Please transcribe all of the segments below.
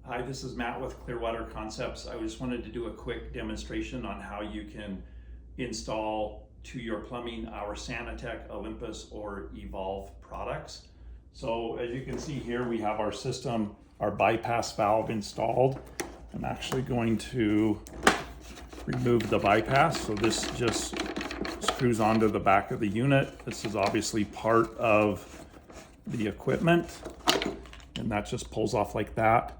Hi, this is Matt with Clearwater Concepts. I just wanted to do a quick demonstration on how you can install to your plumbing our Sanitech, Olympus, or Evolv products. So as you can see here, we have our system, our bypass valve installed. I'm actually going to remove the bypass. So this just screws onto the back of the unit. This is obviously part of the equipment, and that just pulls off like that.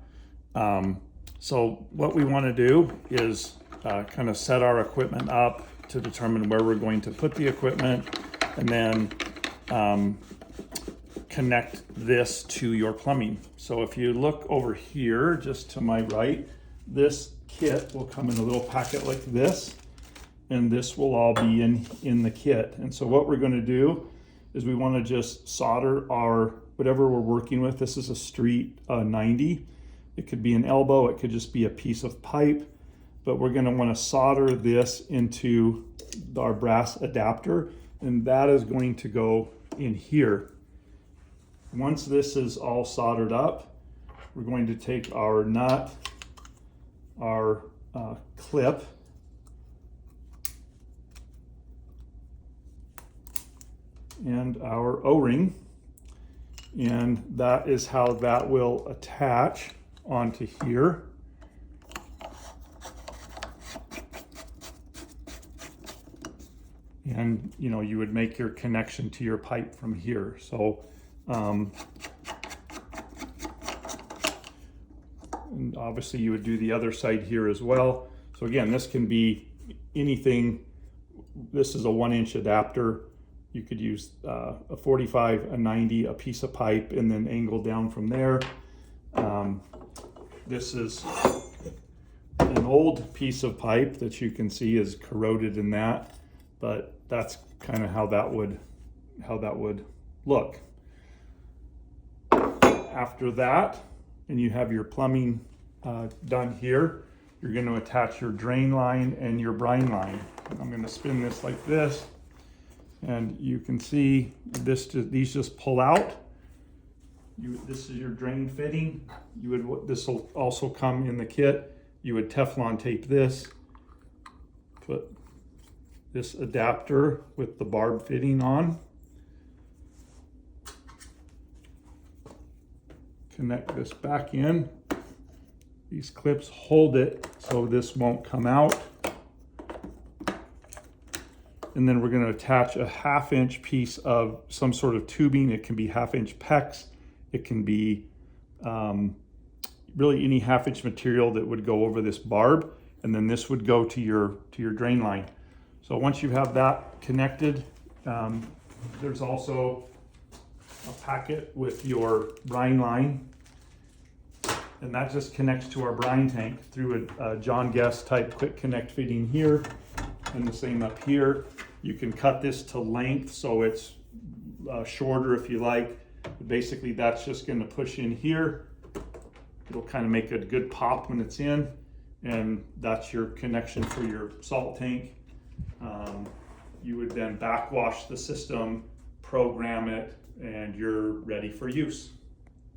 So what we want to do is kind of set our equipment up to determine where we're going to put the equipment, and then connect this to your plumbing. So if you look over here, just to my right, this kit will come in a little packet like this, and this will all be in the kit. And so what we're going to do is we want to just solder our whatever we're working with. This is a Street 90. It could be an elbow, it could just be a piece of pipe, but we're going to want to solder this into our brass adapter, and that is going to go in here. Once this is all soldered up, we're going to take our nut, our clip, and our O-ring, and that is how that will attach onto here. And you would make your connection to your pipe from here. So and obviously you would do the other side here as well. So again, this can be anything. This is a 1-inch adapter. You could use a 45, a 90, a piece of pipe, and then angle down from there. This is an old piece of pipe that you can see is corroded in that, but that's kind of how that would look. After that, and you have your plumbing done here, you're going to attach your drain line and your brine line. I'm going to spin this like this, and you can see these just pull out. This is your drain fitting. This will also come in the kit. You would Teflon tape this, put this adapter with the barb fitting on, connect this back in. These clips hold it so this won't come out. And then we're going to attach a 1/2-inch piece of some sort of tubing. It can be 1/2-inch PEX. It can be really any 1/2-inch material that would go over this barb, and then this would go to your drain line. So once you have that connected, there's also a packet with your brine line, and that just connects to our brine tank through a John Guest type quick connect fitting here, and the same up here. You can cut this to length so it's shorter if you like. Basically, that's just going to push in here. It'll kind of make a good pop when it's in, and that's your connection for your salt tank. You would then backwash the system, program it, and you're ready for use.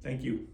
Thank you.